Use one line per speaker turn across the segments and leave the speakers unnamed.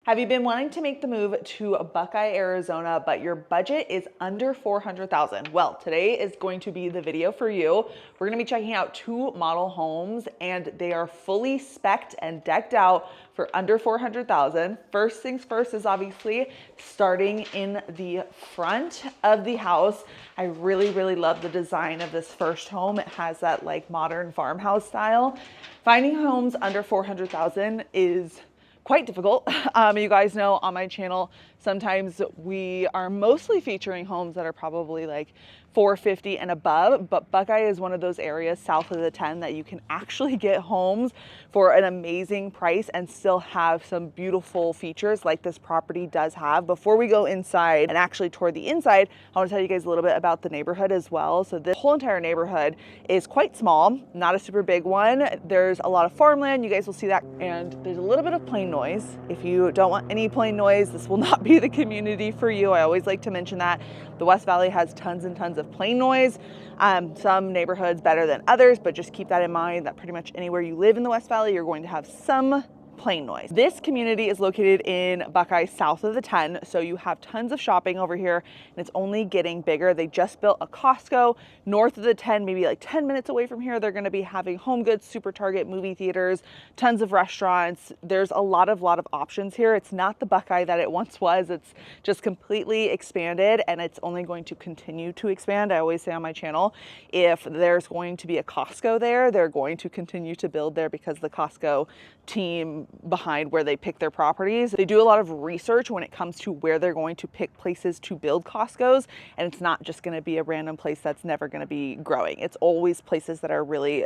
Have you been wanting to make the move to Buckeye, Arizona, but your budget is under $400,000? Well, today is going to be the video for you. We're gonna be checking out two model homes and they are fully spec'd and decked out for under $400,000. First things first is obviously starting in the front of the house. I really love the design of this first home. It has that like modern farmhouse style. Finding homes under $400,000 is quite difficult. You guys know on my channel, sometimes we are mostly featuring homes that are probably like $450,000 and above, but Buckeye is one of those areas south of the 10 that you can actually get homes for an amazing price and still have some beautiful features like this property does have. Before we go inside and actually toward the inside, I want to tell you guys a little bit about the neighborhood as well. So this whole entire neighborhood is quite small, not a super big one. There's a lot of farmland, you guys will see that, and there's a little bit of plane noise. If you don't want any plane noise, this will not be the community for you. I always like to mention that. The West Valley has tons and tons of plane noise. Some neighborhoods better than others, but just keep that in mind that pretty much anywhere you live in the West Valley, you're going to have some plane noise. This community is located in Buckeye, south of the 10, so you have tons of shopping over here, and it's only getting bigger. They just built a Costco north of the 10, maybe like 10 minutes away from here. They're going to be having HomeGoods, Super Target, movie theaters, tons of restaurants. There's a lot of options here. It's not the Buckeye that it once was. It's just completely expanded, and it's only going to continue to expand. I always say on my channel, if there's going to be a Costco there, they're going to continue to build there because the Costco team behind where they pick their properties, they do a lot of research when it comes to where they're going to pick places to build Costco's, and it's not just going to be a random place that's never going to be growing. It's always places that are really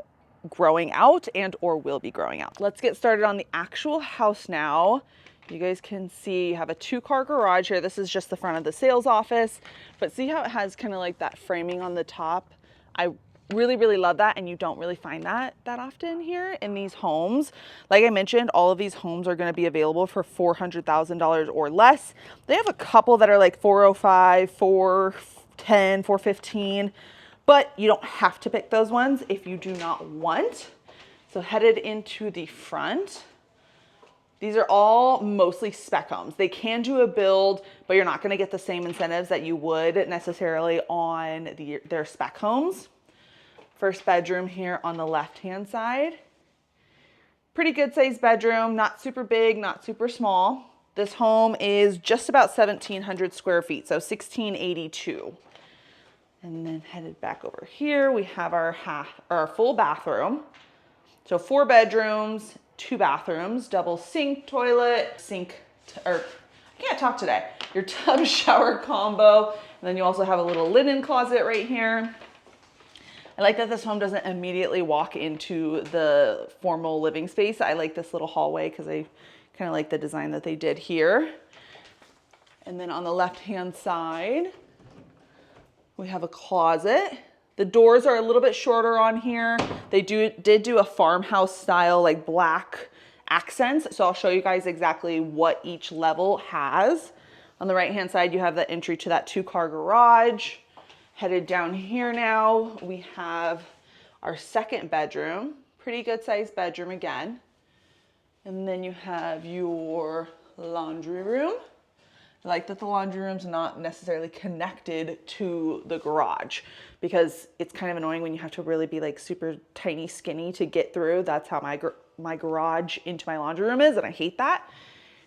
growing out and or will be growing out. Let's get started on the actual house now. You guys can see you have a 2-car garage here. This is just the front of the sales office, but see how it has kind of like that framing on the top? I really love that, and you don't really find that often here in these homes. Like I mentioned, all of these homes are going to be available for $400,000 or less. They have a couple that are like 405, 410, 415, but you don't have to pick those ones if you do not want. So headed into the front, these are all mostly spec homes. They can do a build, but you're not going to get the same incentives that you would necessarily on their spec homes. First bedroom here on the left-hand side. Pretty good sized bedroom, not super big, not super small. This home is just about 1,700 square feet, so 1,682. And then headed back over here, we have our full bathroom. So 4 bedrooms, 2 bathrooms, double sink, toilet, I can't talk today. Your tub shower combo. And then you also have a little linen closet right here. I like that this home doesn't immediately walk into the formal living space. I like this little hallway because I kind of like the design that they did here. And then on the left-hand side, we have a closet. The doors are a little bit shorter on here. They did do a farmhouse style, like black accents. So I'll show you guys exactly what each level has. On the right-hand side, you have the entry to that 2-car garage. Headed down here now, we have our second bedroom, pretty good sized bedroom again. And then you have your laundry room. I like that the laundry room's not necessarily connected to the garage because it's kind of annoying when you have to really be like super tiny skinny to get through. That's how my garage into my laundry room is, and I hate that.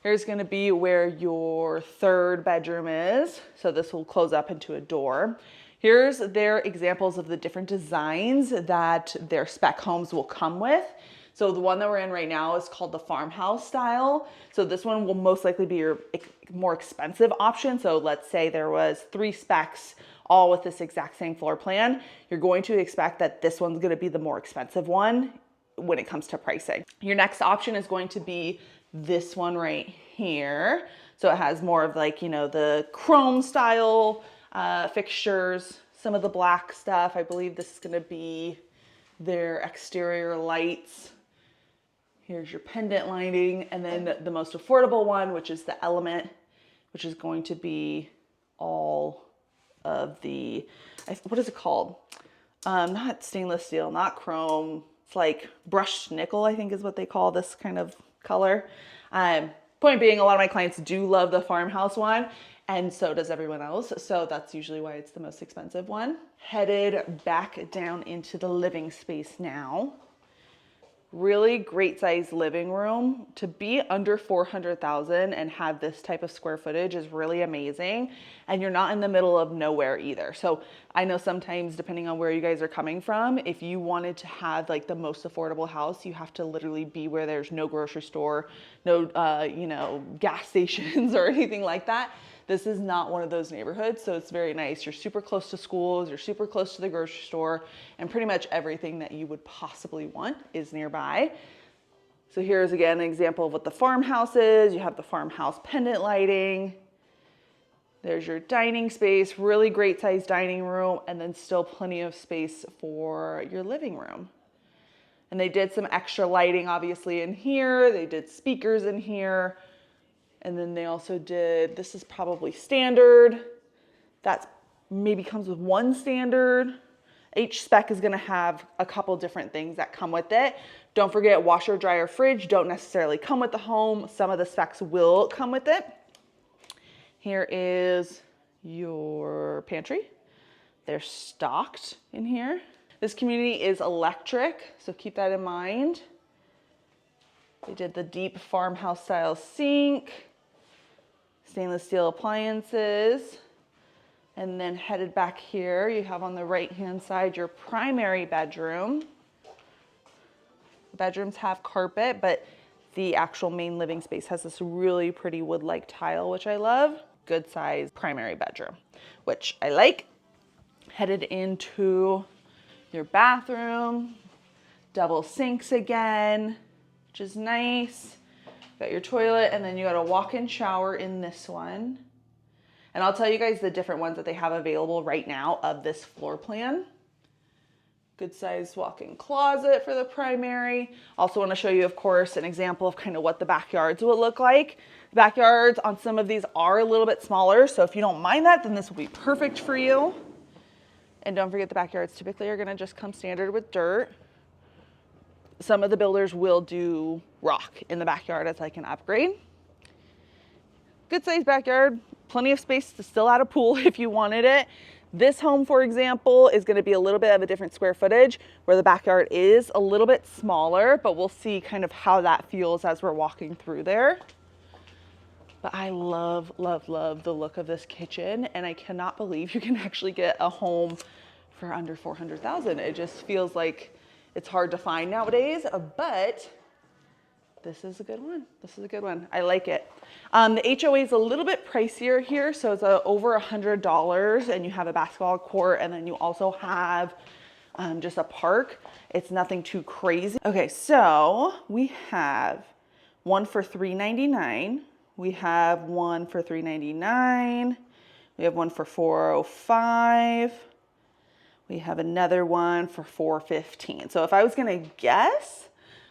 Here's gonna be where your third bedroom is. So this will close up into a door. Here's their examples of the different designs that their spec homes will come with. So the one that we're in right now is called the farmhouse style. So this one will most likely be your more expensive option. So let's say there was 3 specs all with this exact same floor plan. You're going to expect that this one's gonna be the more expensive one when it comes to pricing. Your next option is going to be this one right here. So it has more of like, you know, the chrome style fixtures, some of the black stuff. I believe this is going to be their exterior lights. Here's your pendant lighting, and then the most affordable one, which is the Element, which is going to be all of the, what is it called? Not stainless steel, not chrome. It's like brushed nickel, I think is what they call this kind of color. Point being, a lot of my clients do love the farmhouse one, and so does everyone else. So that's usually why it's the most expensive one. Headed back down into the living space now. Really great size living room. To be under 400,000 and have this type of square footage is really amazing. And you're not in the middle of nowhere either. So I know sometimes, depending on where you guys are coming from, if you wanted to have like the most affordable house, you have to literally be where there's no grocery store, no, gas stations or anything like that. This is not one of those neighborhoods, so it's very nice. You're super close to schools, you're super close to the grocery store, and pretty much everything that you would possibly want is nearby. So here's again an example of what the farmhouse is. You have the farmhouse pendant lighting. There's your dining space, really great sized dining room, and then still plenty of space for your living room. And they did some extra lighting obviously in here. They did speakers in here. And then they also did, this is probably standard. That maybe comes with one standard. Each spec is gonna have a couple different things that come with it. Don't forget, washer, dryer, fridge don't necessarily come with the home. Some of the specs will come with it. Here is your pantry. They're stocked in here. This community is electric, so keep that in mind. They did the deep farmhouse style sink, stainless steel appliances, and then headed back here, you have on the right-hand side your primary bedroom. Bedrooms have carpet, but the actual main living space has this really pretty wood-like tile, which I love. Good size primary bedroom, which I like. Headed into your bathroom, double sinks again, which is nice. Got your toilet, and then you got a walk-in shower in this one. And I'll tell you guys the different ones that they have available right now of this floor plan. Good sized walk-in closet for the primary. Also want to show you, of course, an example of kind of what the backyards will look like. Backyards on some of these are a little bit smaller, so if you don't mind that, then this will be perfect for you. And don't forget, the backyards typically are going to just come standard with dirt. Some of the builders will do rock in the backyard as like an upgrade. Good sized backyard, plenty of space to still add a pool if you wanted it. This home, for example, is going to be a little bit of a different square footage where the backyard is a little bit smaller, but we'll see kind of how that feels as we're walking through there. But I love, love, love the look of this kitchen, and I cannot believe you can actually get a home for under 400,000. It just feels like it's hard to find nowadays, but this is a good one. This is a good one. I like it. The HOA is a little bit pricier here, so it's over $100, and you have a basketball court, and then you also have just a park. It's nothing too crazy. Okay, so we have one for $399. We have one for $399. We have one for $405. We have another one for $415. So if I was gonna guess,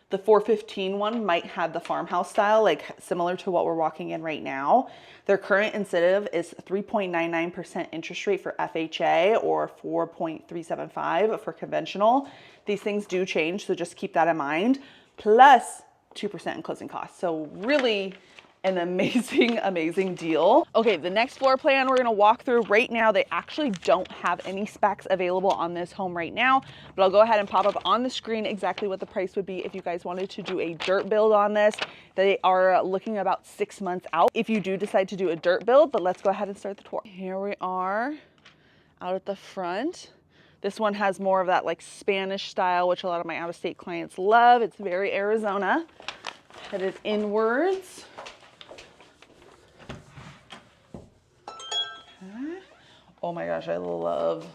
the $415 one might have the farmhouse style, like similar to what we're walking in right now. Their current incentive is 3.99% interest rate for FHA or 4.375 for conventional. These things do change, so just keep that in mind. Plus 2% in closing costs. So really an amazing, amazing deal. Okay, the next floor plan we're gonna walk through right now, they actually don't have any specs available on this home right now, but I'll go ahead and pop up on the screen exactly what the price would be if you guys wanted to do a dirt build on this. They are looking about 6 months out if you do decide to do a dirt build, but let's go ahead and start the tour. Here we are out at the front. This one has more of that like Spanish style, which a lot of my out-of-state clients love. It's very Arizona. Headed inwards. Oh my gosh, I love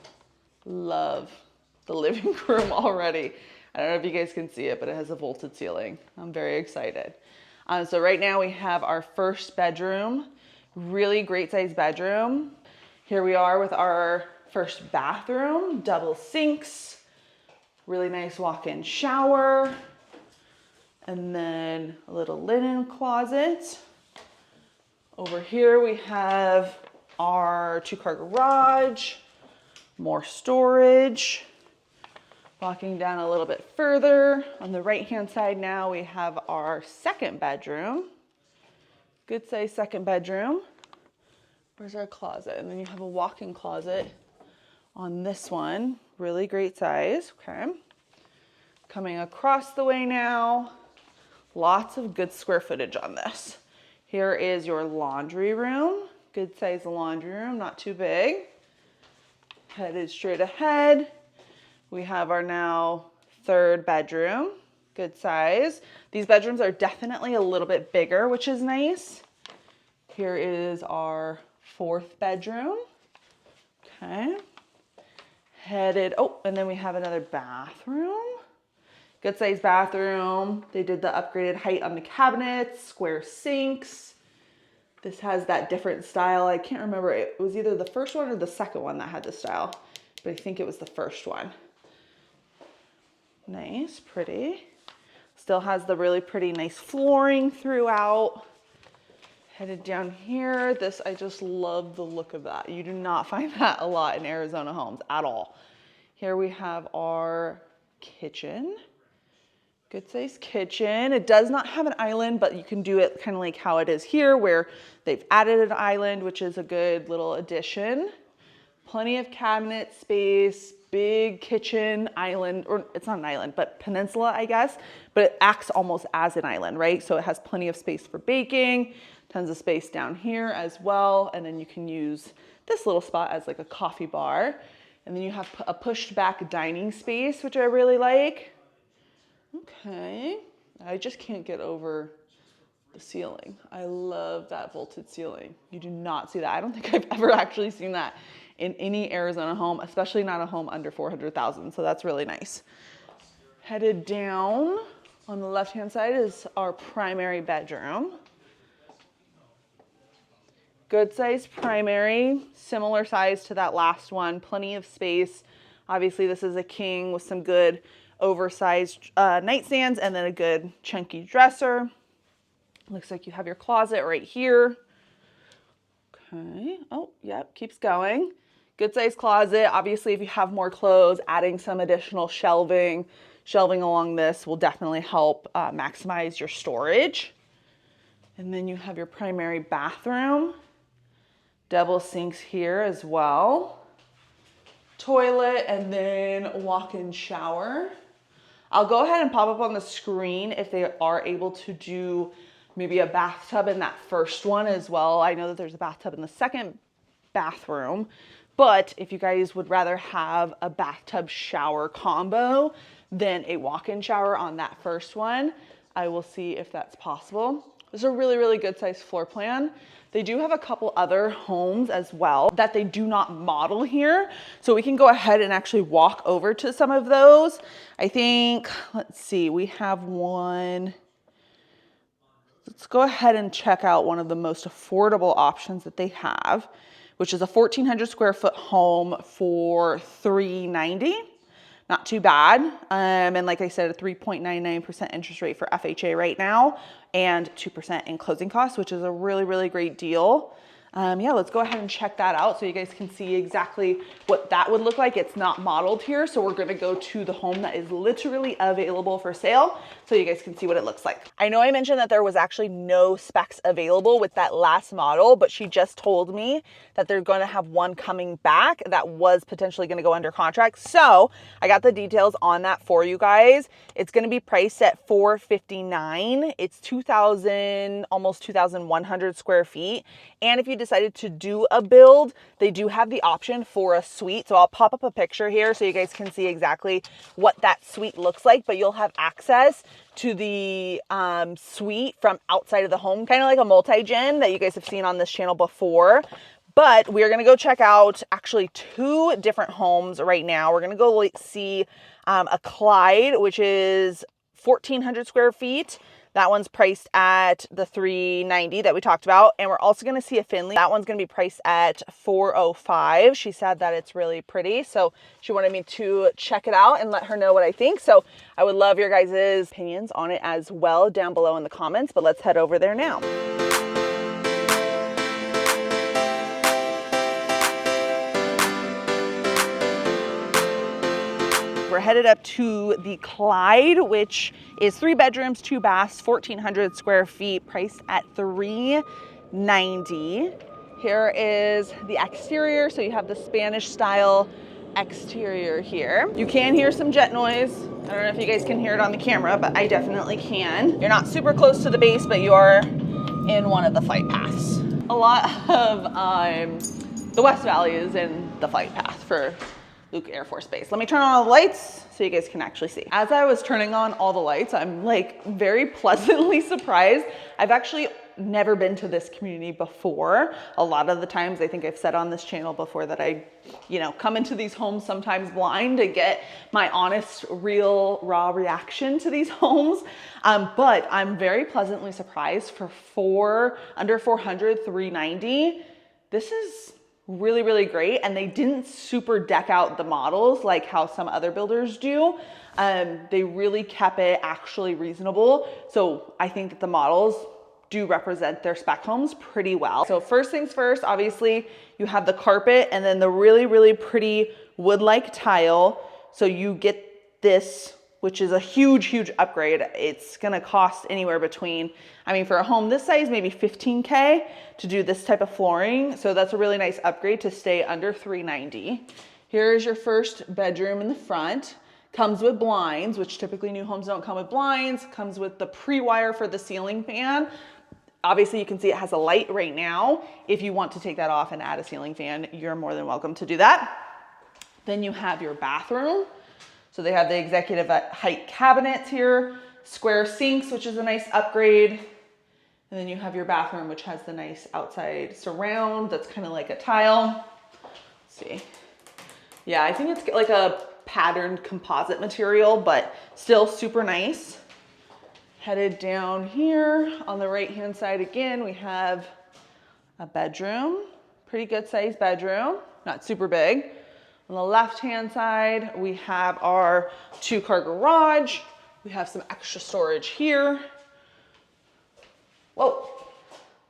the living room already. I don't know if you guys can see it, but it has a vaulted ceiling. I'm very excited. So right now we have our first bedroom, really great size bedroom. Here we are with our first bathroom, double sinks, really nice walk-in shower, and then a little linen closet. Over here we have our 2-car garage, more storage. Walking down a little bit further, on the right-hand side now we have our second bedroom. Good size second bedroom. Where's our closet? And then you have a walk-in closet on this one. Really great size, okay. Coming across the way now. Lots of good square footage on this. Here is your laundry room. Good size laundry room, not too big. Headed straight ahead. We have our now third bedroom. Good size. These bedrooms are definitely a little bit bigger, which is nice. Here is our fourth bedroom. Okay. Headed, oh, and then we have another bathroom. Good size bathroom. They did the upgraded height on the cabinets, square sinks. This has that different style. I can't remember. It was either the first one or the second one that had this style, but I think it was the first one. Nice, pretty. Still has the really pretty, nice flooring throughout. Headed down here. This, I just love the look of that. You do not find that a lot in Arizona homes at all. Here we have our kitchen. Good size kitchen. It does not have an island, but you can do it kind of like how it is here, where they've added an island, which is a good little addition. Plenty of cabinet space, big kitchen island, or it's not an island, but peninsula, I guess, but it acts almost as an island, right? So it has plenty of space for baking, tons of space down here as well. And then you can use this little spot as like a coffee bar. And then you have a pushed back dining space, which I really like. Okay, I just can't get over the ceiling. I love that vaulted ceiling. You do not see that. I don't think I've ever actually seen that in any Arizona home, especially not a home under 400,000. So that's really nice. Headed down on the left-hand side is our primary bedroom. Good size primary, similar size to that last one, plenty of space. Obviously this is a king with some good oversized nightstands and then a good chunky dresser. Looks like you have your closet right here. Okay, oh, yep, keeps going. Good size closet. Obviously, if you have more clothes, adding some additional shelving along this will definitely help maximize your storage. And then you have your primary bathroom. Double sinks here as well. Toilet and then walk-in shower. I'll go ahead and pop up on the screen if they are able to do maybe a bathtub in that first one as well. I know that there's a bathtub in the second bathroom, but if you guys would rather have a bathtub shower combo than a walk-in shower on that first one, I will see if that's possible. This is a really, really good size floor plan. They do have a couple other homes as well that they do not model here. So we can go ahead and actually walk over to some of those. I think, let's see, we have one. Let's go ahead and check out one of the most affordable options that they have, which is a 1,400 square foot home for $390. Not too bad. And like I said, a 3.99% interest rate for FHA right now and 2% in closing costs, which is a really, really great deal. Yeah, let's go ahead and check that out so you guys can see exactly what that would look like. It's not modeled here, so we're gonna go to the home that is literally available for sale so you guys can see what it looks like. I know I mentioned that there was actually no specs available with that last model, but she just told me that they're gonna have one coming back that was potentially gonna go under contract. So I got the details on that for you guys. It's gonna be priced at $459. It's 2,000, almost 2,100 square feet. And if you decided to do a build, they do have the option for a suite. So I'll pop up a picture here so you guys can see exactly what that suite looks like, but you'll have access to the suite from outside of the home, kind of like a multi-gen that you guys have seen on this channel before. But we're gonna go check out actually two different homes right now. We're gonna go see a Clyde, which is 1,400 square feet. That one's priced at the $390 that we talked about. And we're also gonna see a Finley. That one's gonna be priced at $405. She said that it's really pretty. So she wanted me to check it out and let her know what I think. So I would love your guys' opinions on it as well down below in the comments, but let's head over there now. We're we're headed up to the Clyde, which is 3 bedrooms, 2 baths, 1,400 square feet, priced at $390. Here is the exterior. So you have the Spanish style exterior here. You can hear some jet noise. I don't know if you guys can hear it on the camera, but I definitely can. You're not super close to the base, but you are in one of the flight paths. A lot of the West Valley is in the flight path for Luke Air Force Base. Let me turn on all the lights so you guys can actually see. As I was turning on all the lights, I'm like very pleasantly surprised. I've actually never been to this community before. A lot of the times, I think I've said on this channel before that I, come into these homes sometimes blind to get my honest, real, raw reaction to these homes. But I'm very pleasantly surprised for under 400, 390. This is really, really great. And they didn't super deck out the models like how some other builders do. They really kept it actually reasonable. So I think that the models do represent their spec homes pretty well. So first things first, obviously you have the carpet and then the really, really pretty wood-like tile. So you get this, which is a huge, huge upgrade. It's gonna cost anywhere between, for a home this size, maybe $15K to do this type of flooring. So that's a really nice upgrade to stay under $390. Here's your first bedroom in the front. Comes with blinds, which typically new homes don't come with blinds. Comes with the pre-wire for the ceiling fan. Obviously you can see it has a light right now. If you want to take that off and add a ceiling fan, you're more than welcome to do that. Then you have your bathroom. So they have the executive height cabinets here, square sinks, which is a nice upgrade. And then you have your bathroom, which has the nice outside surround that's kind of like a tile. Let's see. Yeah, I think it's like a patterned composite material, but still super nice. Headed down here on the right-hand side again, we have a bedroom, pretty good sized bedroom, not super big. On the left-hand side, we have our 2-car garage. We have some extra storage here. Whoa,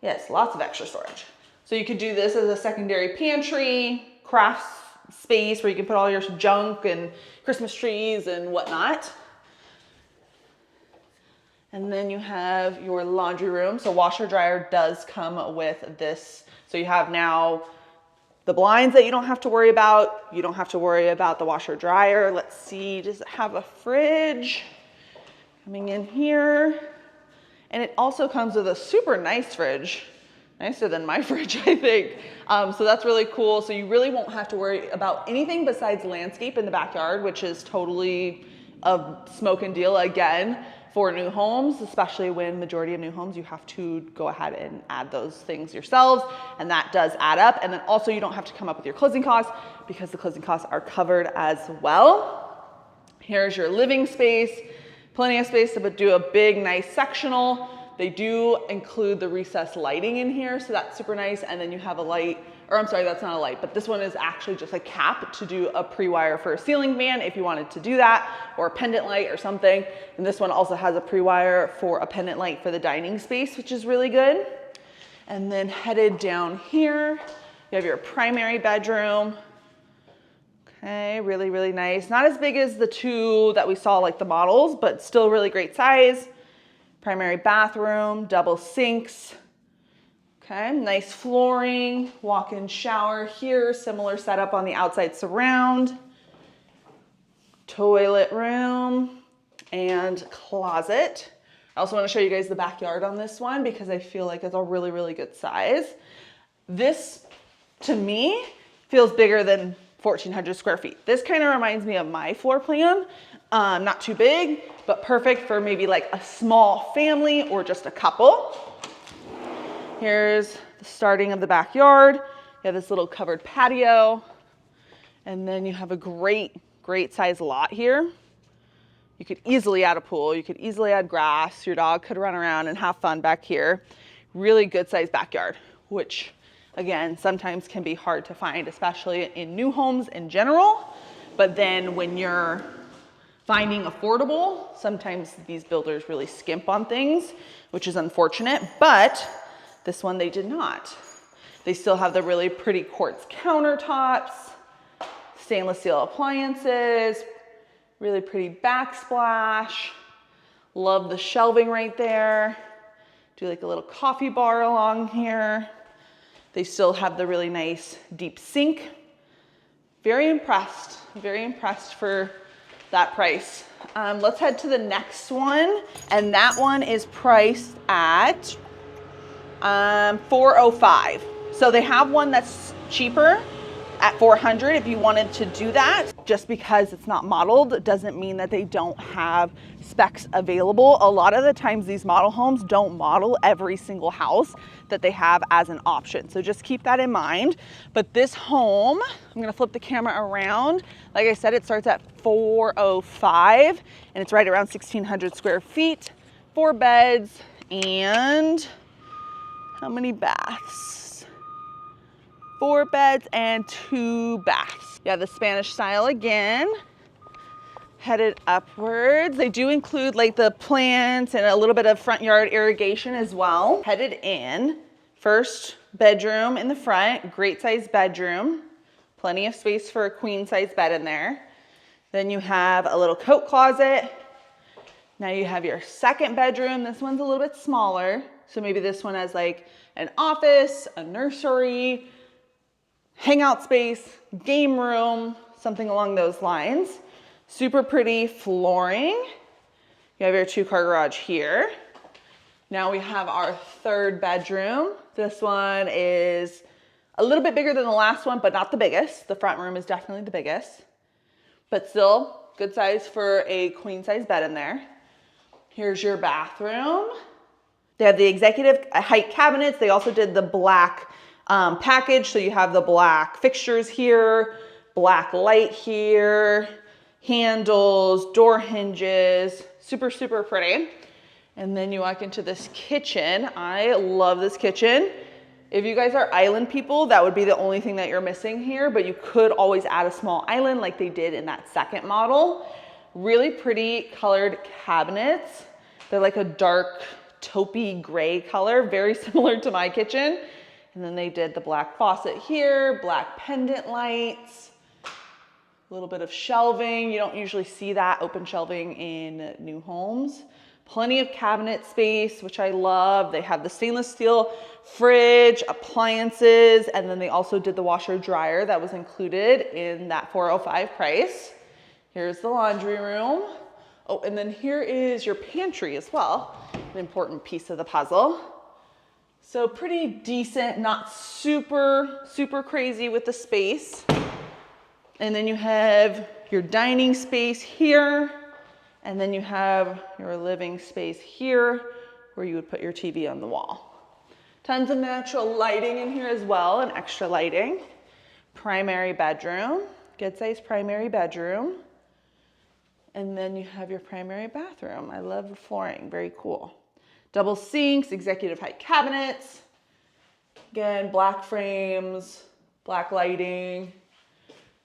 yes, lots of extra storage. So you could do this as a secondary pantry, crafts space where you can put all your junk and Christmas trees and whatnot. And then you have your laundry room. So washer dryer does come with this. So you have now the blinds that you don't have to worry about. You don't have to worry about the washer dryer. Let's see, does it have a fridge coming in here? And it also comes with a super nice fridge, nicer than my fridge, I think. So that's really cool. So you really won't have to worry about anything besides landscape in the backyard, which is totally a smoking deal again for new homes, especially when majority of new homes, you have to go ahead and add those things yourselves. And that does add up. And then also you don't have to come up with your closing costs because the closing costs are covered as well. Here's your living space, plenty of space to do a big, nice sectional. They do include the recessed lighting in here, so that's super nice. And then you have a light, or I'm sorry, that's not a light, but this one is actually just a cap to do a pre-wire for a ceiling fan if you wanted to do that, or a pendant light or something. And this one also has a pre-wire for a pendant light for the dining space, which is really good. And then headed down here, you have your primary bedroom. Okay, really, really nice. Not as big as the two that we saw, like the models, but still really great size. Primary bathroom, double sinks. Okay, nice flooring, walk-in shower here, similar setup on the outside surround. Toilet room and closet. I also want to show you guys the backyard on this one because I feel like it's a really, really good size. This, to me, feels bigger than 1,400 square feet. This kind of reminds me of my floor plan. Not too big, but perfect for maybe like a small family or just a couple. Here's the starting of the backyard. You have this little covered patio. And then you have a great, great size lot here. You could easily add a pool. You could easily add grass. Your dog could run around and have fun back here. Really good sized backyard, which again, sometimes can be hard to find, especially in new homes in general. But then when you're finding affordable, sometimes these builders really skimp on things, which is unfortunate, but this one they did not. They still have the really pretty quartz countertops, stainless steel appliances, Really pretty backsplash. Love the shelving right there. Do like a little coffee bar along here. They still have the really nice deep sink. Very impressed for that price. Let's head to the next one. And that one is priced at $405. So they have one that's cheaper at $400 if you wanted to do that. Just because it's not modeled doesn't mean that they don't have specs available. A lot of the times these model homes don't model every single house that they have as an option. So just keep that in mind. But this home, I'm gonna flip the camera around. Like I said, it starts at $405 and it's right around 1,600 square feet, 4 beds, and how many baths? 4 beds and 2 baths. Yeah, the Spanish style again, headed upwards. They do include like the plants and a little bit of front yard irrigation as well. Headed in, first bedroom in the front, great size bedroom. Plenty of space for a queen size bed in there. Then you have a little coat closet. Now you have your second bedroom. This one's a little bit smaller. So maybe this one has like an office, a nursery, hangout space, game room, something along those lines. Super pretty flooring. You have your 2-car garage here. Now we have our third bedroom. This one is a little bit bigger than the last one, but not the biggest. The front room is definitely the biggest, but still good size for a queen size bed in there. Here's your bathroom. They have the executive height cabinets. They also did the black package. So you have the black fixtures here, black light here, handles, door hinges, super, super pretty. And then you walk into this kitchen. I love this kitchen. If you guys are island people, that would be the only thing that you're missing here, but you could always add a small island like they did in that second model. Really pretty colored cabinets. They're like a dark taupey gray color, very similar to my kitchen. And then they did the black faucet here, black pendant lights, a little bit of shelving. You don't usually see that open shelving in new homes. Plenty of cabinet space, which I love. They have the stainless steel fridge, appliances, and then they also did the washer dryer that was included in that $405 price. Here's the laundry room. Oh, and then here is your pantry as well, an important piece of the puzzle. So pretty decent, not super, super crazy with the space. And then you have your dining space here. And then you have your living space here where you would put your TV on the wall. Tons of natural lighting in here as well, and extra lighting. Primary bedroom, good size primary bedroom. And then you have your primary bathroom. I love the flooring, very cool. Double sinks, executive height cabinets. Again, black frames, black lighting.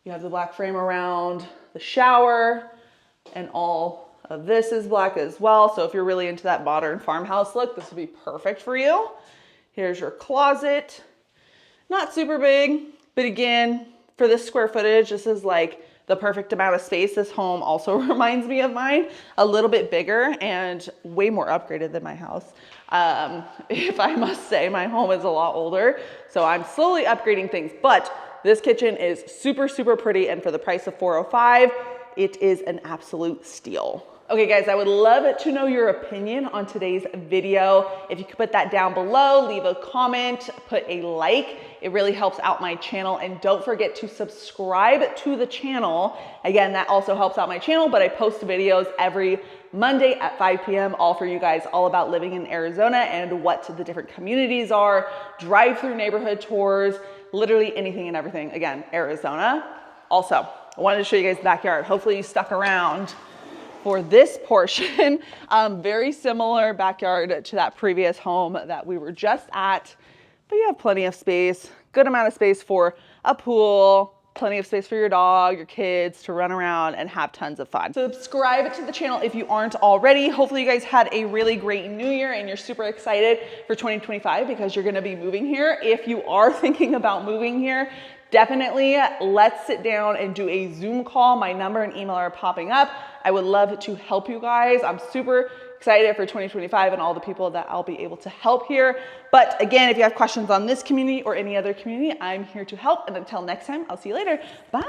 You have the black frame around the shower, and all of this is black as well. So if you're really into that modern farmhouse look, this would be perfect for you. Here's your closet. Not super big, but again, for this square footage, this is like the perfect amount of space. This home also reminds me of mine, a little bit bigger and way more upgraded than my house. If I must say, my home is a lot older, so I'm slowly upgrading things, but this kitchen is super, super pretty, and for the price of $405, it is an absolute steal. Okay guys, I would love to know your opinion on today's video. If you could put that down below, leave a comment, put a like. It really helps out my channel, and don't forget to subscribe to the channel. Again, that also helps out my channel, but I post videos every Monday at 5 p.m. all for you guys, all about living in Arizona and what the different communities are, drive-through neighborhood tours, literally anything and everything. Again, Arizona. Also, I wanted to show you guys the backyard. Hopefully you stuck around for this portion. Very similar backyard to that previous home that we were just at, but you have plenty of space, good amount of space for a pool, plenty of space for your dog, your kids to run around and have tons of fun. Subscribe to the channel if you aren't already. Hopefully you guys had a really great new year and you're super excited for 2025 because you're gonna be moving here. If you are thinking about moving here, definitely let's sit down and do a Zoom call. My number and email are popping up. I would love to help you guys. I'm super excited for 2025 and all the people that I'll be able to help here. But again, if you have questions on this community or any other community, I'm here to help. And until next time, I'll see you later. Bye.